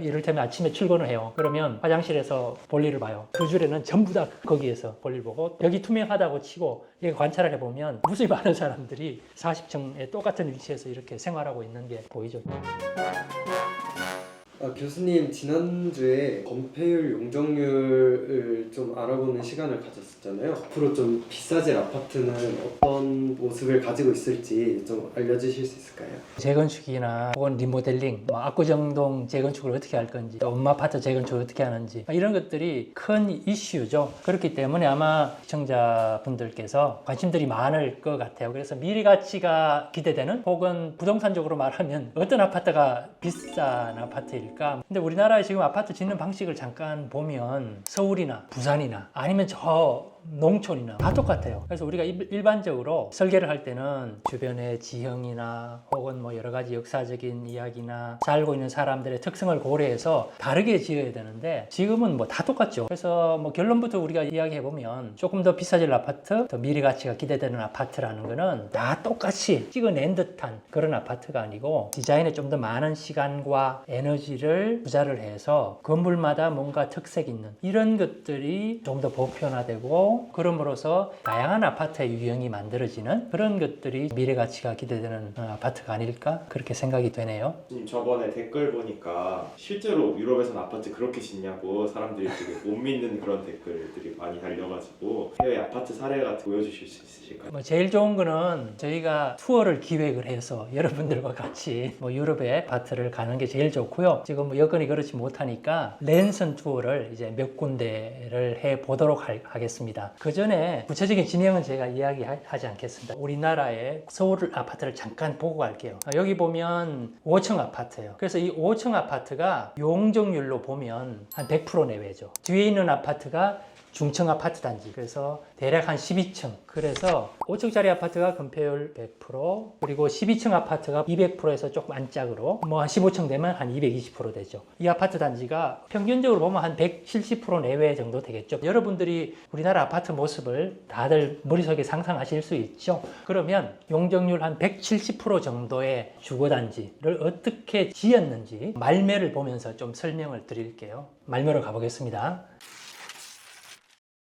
이를테면 아침에 출근을 해요. 그러면 화장실에서 볼일을 봐요. 그 줄에는 전부 다 거기에서 볼일 보고, 여기 투명하다고 치고 여기 관찰을 해보면 무수히 많은 사람들이 40층에 똑같은 위치에서 이렇게 생활하고 있는 게 보이죠. 교수님 지난주에 건폐율 용적률을 좀 알아보는 시간을 가졌었잖아요. 앞으로 좀 비싸질 아파트는 어떤 모습을 가지고 있을지 좀 알려주실 수 있을까요? 재건축이나 혹은 리모델링, 압구정동 재건축을 어떻게 할 건지, 또 엄마 아파트 재건축을 어떻게 하는지, 이런 것들이 큰 이슈죠. 그렇기 때문에 아마 시청자분들께서 관심들이 많을 것 같아요. 그래서 미래 가치가 기대되는, 혹은 부동산적으로 말하면 어떤 아파트가 비싼 아파트일까? 근데 우리나라에 지금 아파트 짓는 방식을 잠깐 보면 서울이나 부산이나 아니면 저 농촌이나 다 똑같아요. 그래서 우리가 일반적으로 설계를 할 때는 주변의 지형이나 혹은 뭐 여러 가지 역사적인 이야기나 살고 있는 사람들의 특성을 고려해서 다르게 지어야 되는데, 지금은 뭐 다 똑같죠. 그래서 뭐 결론부터 우리가 이야기해 보면 조금 더 비싸질 아파트, 더 미래 가치가 기대되는 아파트라는 거는 다 똑같이 찍어낸 듯한 그런 아파트가 아니고, 디자인에 좀 더 많은 시간과 에너지를 투자를 해서 건물마다 뭔가 특색 있는 이런 것들이 좀 더 보편화되고, 그럼으로써 다양한 아파트의 유형이 만들어지는 그런 것들이 미래 가치가 기대되는 아파트가 아닐까, 그렇게 생각이 되네요. 저번에 댓글 보니까 실제로 유럽에서는 아파트 그렇게 짓냐고 사람들이 되게 못 믿는 그런 댓글들이 많이 달려가지고 해외 아파트 사례 같은 거 보여주실 수 있으실까요? 제일 좋은 거는 저희가 투어를 기획을 해서 여러분들과 같이 유럽의 아파트를 가는 게 제일 좋고요. 지금 여건이 그렇지 못하니까 랜선 투어를 이제 몇 군데를 해 보도록 하겠습니다. 그 전에 구체적인 진행은 제가 이야기하지 않겠습니다. 우리나라의 서울 아파트를 잠깐 보고 갈게요. 여기 보면 5층 아파트예요. 그래서 이 5층 아파트가 용적률로 보면 한 100% 내외죠. 뒤에 있는 아파트가 중층 아파트 단지, 그래서 대략 한 12층, 그래서 5층짜리 아파트가 건폐율 100%, 그리고 12층 아파트가 200%에서 조금 안짝으로 뭐 한 15층 되면 한 220% 되죠. 이 아파트 단지가 평균적으로 보면 한 170% 내외 정도 되겠죠. 여러분들이 우리나라 아파트 모습을 다들 머릿속에 상상하실 수 있죠. 그러면 용적률 한 170% 정도의 주거단지를 어떻게 지었는지 말매를 보면서 좀 설명을 드릴게요. 말매로 가보겠습니다.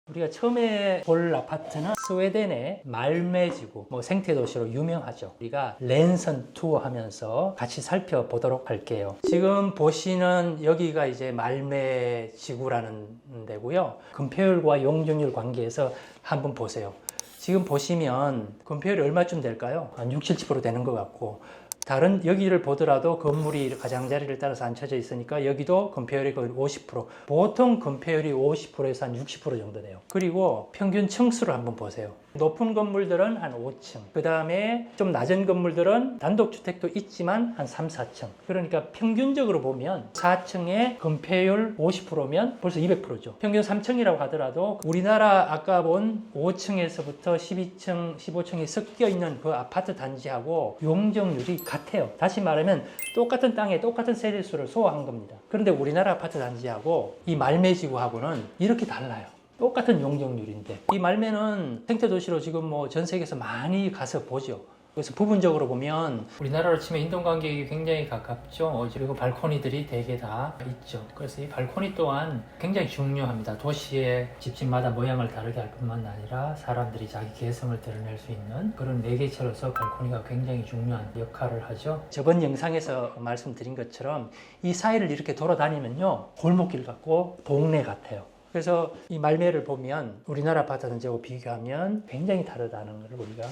우리가 처음에 볼 아파트는 스웨덴의 말메지구, 생태도시로 유명하죠. 우리가 랜선 투어 하면서 같이 살펴보도록 할게요. 지금 보시는 여기가 이제 말메지구라는 데고요. 건폐율과 용적률 관계에서 한번 보세요. 지금 보시면 건폐율이 얼마쯤 될까요? 한 60, 70% 되는 것 같고, 다른 여기를 보더라도 건물이 가장자리를 따라서 앉혀져 있으니까 여기도 건폐율이 거의 50%, 보통 건폐율이 50%에서 한 60% 정도 돼요. 그리고 평균 층수를 한번 보세요. 높은 건물들은 한 5층, 그 다음에 좀 낮은 건물들은 단독주택도 있지만 한 3, 4층. 그러니까 평균적으로 보면 4층에 건폐율 50%면 벌써 200%죠. 평균 3층이라고 하더라도 우리나라 아까 본 5층에서부터 12층, 15층이 섞여 있는 그 아파트 단지하고 용적률이 같아요. 다시 말하면 똑같은 땅에 똑같은 세대수를 소화한 겁니다. 그런데 우리나라 아파트 단지하고 이 말매지구하고는 이렇게 달라요. 똑같은 용적률인데, 이 말매는 생태도시로 지금 전 세계에서 많이 가서 보죠. 그래서 부분적으로 보면 우리나라로 치면 인동관계에 굉장히 가깝죠. 그리고 발코니들이 대개 다 있죠. 그래서 이 발코니 또한 굉장히 중요합니다. 도시의 집집마다 모양을 다르게 할 뿐만 아니라 사람들이 자기 개성을 드러낼 수 있는 그런 매개체로서 발코니가 굉장히 중요한 역할을 하죠. 저번 영상에서 말씀드린 것처럼 이 사이를 이렇게 돌아다니면요, 골목길 같고 동네 같아요. 그래서 이 말매를 보면 우리나라 아파트 단지하고 비교하면 굉장히 다르다는 걸 우리가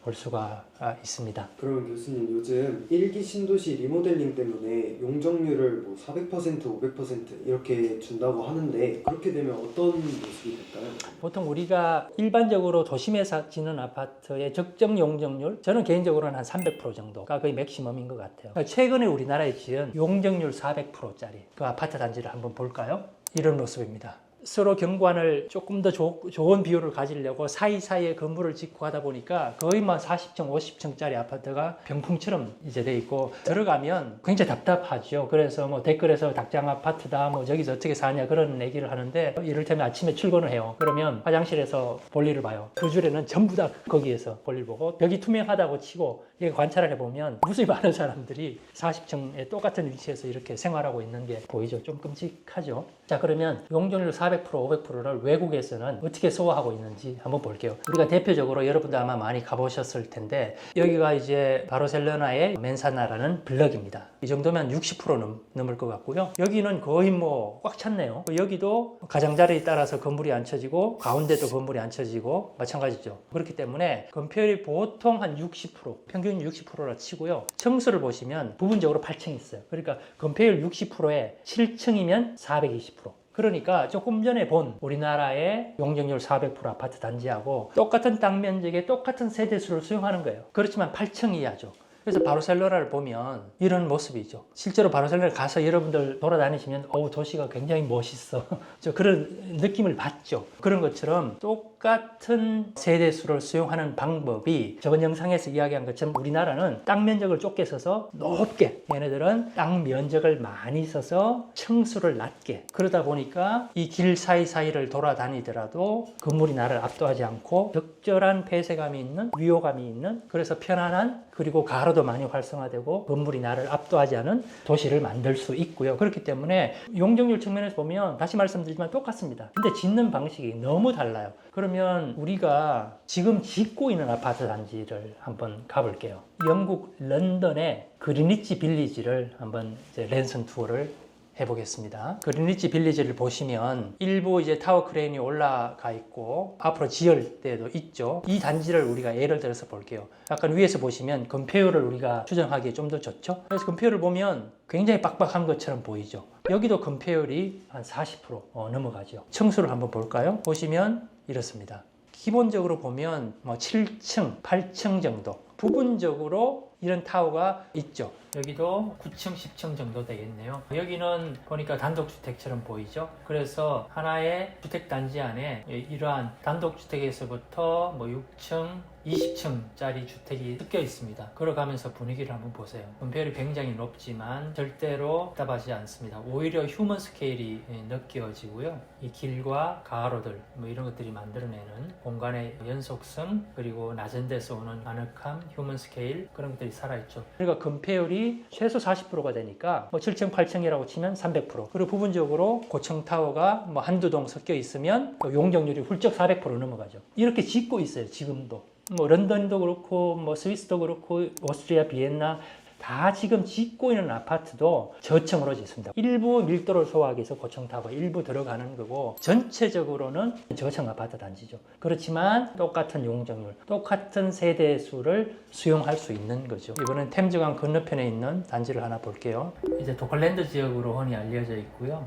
볼 수가 있습니다. 그럼 교수님, 요즘 1기 신도시 리모델링 때문에 용적률을 400%, 500% 이렇게 준다고 하는데, 그렇게 되면 어떤 모습이 될까요? 보통 우리가 일반적으로 도심에서 짓는 아파트의 적정 용적률, 저는 개인적으로는 한 300% 정도가 거의 맥시멈인 것 같아요. 최근에 우리나라에 지은 용적률 400%짜리 그 아파트 단지를 한번 볼까요? 이런 모습입니다. 서로 경관을 조금 더 좋은 비율을 가지려고 사이사이에 건물을 짓고 하다 보니까 거의 뭐 40층, 50층짜리 아파트가 병풍처럼 이제 돼 있고 들어가면 굉장히 답답하죠. 그래서 뭐 댓글에서 닭장 아파트다, 뭐 저기서 어떻게 사냐 그런 얘기를 하는데 이를테면 아침에 출근을 해요. 그러면 화장실에서 볼일을 봐요. 그 줄에는 전부 다 거기에서 볼일 보고 벽이 투명하다고 치고 이게 관찰을 해보면 무수히 많은 사람들이 40층에 똑같은 위치에서 이렇게 생활하고 있는 게 보이죠. 좀 끔찍하죠. 자, 그러면 용적률 400%, 500%를 외국에서는 어떻게 소화하고 있는지 한번 볼게요. 우리가 대표적으로 여러분도 아마 많이 가보셨을 텐데 여기가 이제 바르셀로나의 맨사나라는 블럭입니다. 이 정도면 60% 넘을 것 같고요. 여기는 거의 뭐 꽉 찼네요. 여기도 가장자리에 따라서 건물이 안 쳐지고 가운데도 건물이 안 쳐지고 마찬가지죠. 그렇기 때문에 건폐율이 보통 한 60%, 평균 60%라 치고요. 층수를 보시면 부분적으로 8층 있어요. 그러니까 건폐율 60%에 7층이면 420%. 그러니까 조금 전에 본 우리나라의 용적률 400% 아파트 단지하고 똑같은 땅 면적에 똑같은 세대수를 수용하는 거예요. 그렇지만 8층 이하죠. 그래서 바르셀로나를 보면 이런 모습이죠. 실제로 바르셀로나에 가서 여러분들 돌아다니시면 도시가 굉장히 멋있어. 그런 느낌을 받죠. 그런 것처럼 똑같은 세대수를 수용하는 방법이 저번 영상에서 이야기한 것처럼 우리나라는 땅 면적을 좁게 써서 높게, 얘네들은 땅 면적을 많이 써서 층수를 낮게, 그러다 보니까 이 길 사이사이를 돌아다니더라도 건물이 나를 압도하지 않고 적절한 폐쇄감이 있는, 위호감이 있는, 그래서 편안한, 그리고 가로도 많이 활성화되고 건물이 나를 압도하지 않은 도시를 만들 수 있고요. 그렇기 때문에 용적률 측면에서 보면 다시 말씀드리지만 똑같습니다. 근데 짓는 방식이 너무 달라요. 그러면 우리가 지금 짓고 있는 아파트 단지를 한번 가볼게요. 영국 런던의 그리니치 빌리지를 한번 이제 랜선 투어를 해보겠습니다. 그리니치 빌리지를 보시면 일부 이제 타워 크레인이 올라가 있고 앞으로 지을 때도 있죠. 이 단지를 우리가 예를 들어서 볼게요. 약간 위에서 보시면 건폐율을 우리가 추정하기에 좀 더 좋죠. 그래서 건폐율을 보면 굉장히 빡빡한 것처럼 보이죠. 여기도 건폐율이 한 40% 넘어가죠. 층수를 한번 볼까요? 보시면 이렇습니다. 기본적으로 보면 뭐 7층, 8층 정도 부분적으로 이런 타워가 있죠. 여기도 9층, 10층 정도 되겠네요. 여기는 보니까 단독주택처럼 보이죠. 그래서 하나의 주택단지 안에 이러한 단독주택에서부터 뭐 6층, 20층짜리 주택이 섞여 있습니다. 걸어가면서 분위기를 한번 보세요. 건폐율이 굉장히 높지만 절대로 답답하지 않습니다. 오히려 휴먼 스케일이 느껴지고요. 이 길과 가로들 뭐 이런 것들이 만들어내는 공간의 연속성, 그리고 낮은 데서 오는 아늑함, 휴먼 스케일, 그런 것들이 살아있죠. 그러니까 건폐율이 최소 40%가 되니까 뭐 7층, 8층이라고 치면 300%, 그리고 부분적으로 고층 타워가 뭐 한두 동 섞여 있으면 용적률이 훌쩍 400% 넘어가죠. 이렇게 짓고 있어요. 지금도. 뭐 런던도 그렇고 뭐 스위스도 그렇고 오스트리아, 비엔나 다 지금 짓고 있는 아파트도 저층으로 짓습니다. 일부 밀도를 소화하기 위해서 고층 타워 일부 들어가는 거고 전체적으로는 저층 아파트 단지죠. 그렇지만 똑같은 용적률, 똑같은 세대수를 수용할 수 있는 거죠. 이번엔 템즈강 건너편에 있는 단지를 하나 볼게요. 이제 도컬랜드 지역으로 흔히 알려져 있고요.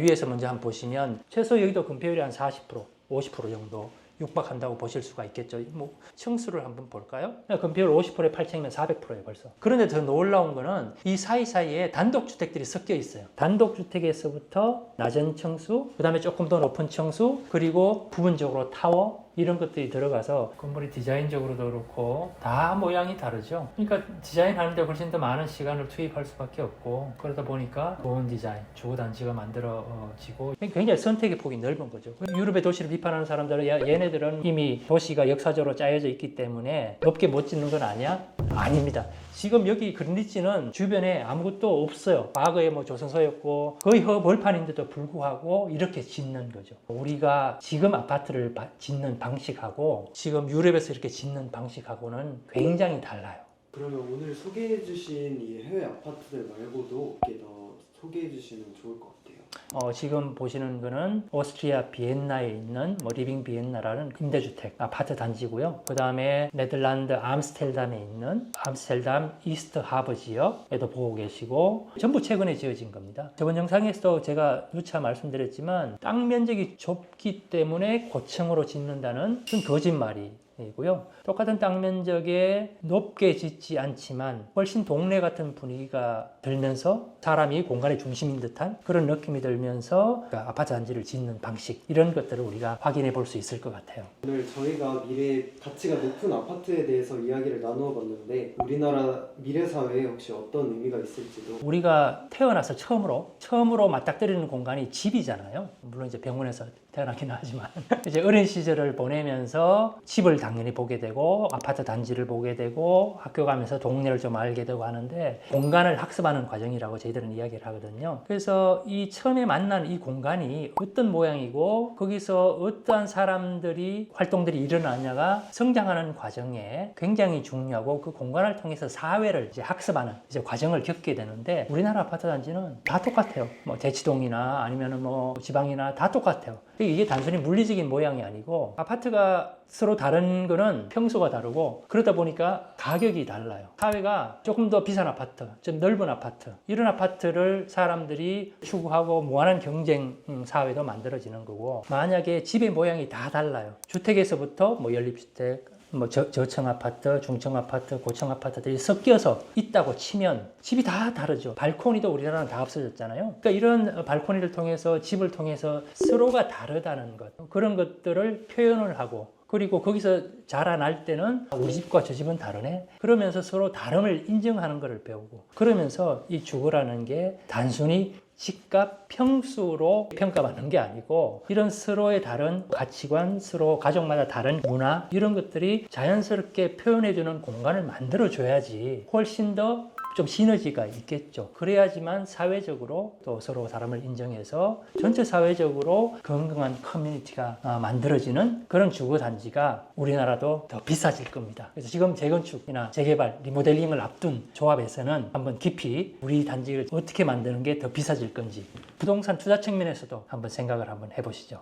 위에서 먼저 한번 보시면 최소 여기도 건폐율이 한 40%, 50% 정도 육박한다고 보실 수가 있겠죠. 뭐 층수를 한번 볼까요? 건폐율 50%에 8층이면 400%예요 벌써. 그런데 더 놀라운 거는 이 사이사이에 단독주택들이 섞여 있어요. 단독주택에서부터 낮은 층수, 그 다음에 조금 더 높은 층수, 그리고 부분적으로 타워, 이런 것들이 들어가서 건물이 디자인적으로도 그렇고 다 모양이 다르죠. 그러니까 디자인하는데 훨씬 더 많은 시간을 투입할 수밖에 없고, 그러다 보니까 좋은 디자인, 주거단지가 만들어지고 굉장히 선택의 폭이 넓은 거죠. 유럽의 도시를 비판하는 사람들은 얘네들은 이미 도시가 역사적으로 짜여져 있기 때문에 높게 못 짓는 건 아니야? 아닙니다. 지금 여기 그리니치는 주변에 아무것도 없어요. 과거에 뭐 조선소였고 거의 벌판인데도 불구하고 이렇게 짓는 거죠. 우리가 지금 아파트를 짓는 방식하고 지금 유럽에서 이렇게 짓는 방식하고는 굉장히 달라요. 그러면 오늘 소개해 주신 이 해외 아파트들 말고도 몇 개 더 소개해 주시면 좋을 것 같아요. 지금 보시는 거는 오스트리아 비엔나에 있는 뭐 리빙 비엔나라는 임대주택 아파트 단지고요. 그 다음에 네덜란드 암스텔담에 있는 암스텔담 이스트 하버 지역에도 보고 계시고, 전부 최근에 지어진 겁니다. 저번 영상에서도 제가 누차 말씀드렸지만 땅 면적이 좁기 때문에 고층으로 짓는다는 그건 거짓말이 면적이고요. 똑같은 땅 면적에 높게 짓지 않지만 훨씬 동네 같은 분위기가 들면서 사람이 공간의 중심인 듯한 그런 느낌이 들면서 아파트 단지를 짓는 방식, 이런 것들을 우리가 확인해 볼 수 있을 것 같아요. 오늘 저희가 미래 가치가 높은 아파트에 대해서 이야기를 나누어 봤는데 우리나라 미래 사회에 혹시 어떤 의미가 있을지도. 우리가 태어나서 처음으로 맞닥뜨리는 공간이 집이잖아요. 물론 이제 병원에서 태어나긴 하지만 이제 어린 시절을 보내면서 집을 당연히 보게 되고 아파트 단지를 보게 되고 학교 가면서 동네를 좀 알게 되고 하는데 공간을 학습하는 과정이라고 저희들은 이야기를 하거든요. 그래서 이 처음에 만난 이 공간이 어떤 모양이고 거기서 어떠한 사람들이 활동들이 일어나냐가 성장하는 과정에 굉장히 중요하고 그 공간을 통해서 사회를 이제 학습하는 이제 과정을 겪게 되는데 우리나라 아파트 단지는 다 똑같아요. 뭐 대치동이나 아니면은 뭐 지방이나 다 똑같아요. 이게 단순히 물리적인 모양이 아니고 아파트가 서로 다른 거는 평수가 다르고 그러다 보니까 가격이 달라요. 사회가 조금 더 비싼 아파트, 좀 넓은 아파트, 이런 아파트를 사람들이 추구하고 무한한 경쟁 사회도 만들어지는 거고, 만약에 집의 모양이 다 달라요. 주택에서부터 뭐 연립주택, 뭐 저층 아파트, 중층 아파트, 고층 아파트들이 섞여서 있다고 치면 집이 다 다르죠. 발코니도 우리나라는 다 없어졌잖아요. 그러니까 이런 발코니를 통해서 집을 통해서 서로가 다르다는 것, 그런 것들을 표현을 하고, 그리고 거기서 자라날 때는 우리 집과 저 집은 다르네, 그러면서 서로 다름을 인정하는 것을 배우고, 그러면서 이 주거라는 게 단순히 집값 평수로 평가받는 게 아니고 이런 서로의 다른 가치관, 서로 가족마다 다른 문화, 이런 것들이 자연스럽게 표현해주는 공간을 만들어줘야지 훨씬 더 좀 시너지가 있겠죠. 그래야지만 사회적으로 또 서로 사람을 인정해서 전체 사회적으로 건강한 커뮤니티가 만들어지는 그런 주거단지가 우리나라도 더 비싸질 겁니다. 그래서 지금 재건축이나 재개발, 리모델링을 앞둔 조합에서는 한번 깊이 우리 단지를 어떻게 만드는 게 더 비싸질 건지 부동산 투자 측면에서도 한번 생각을 한번 해보시죠.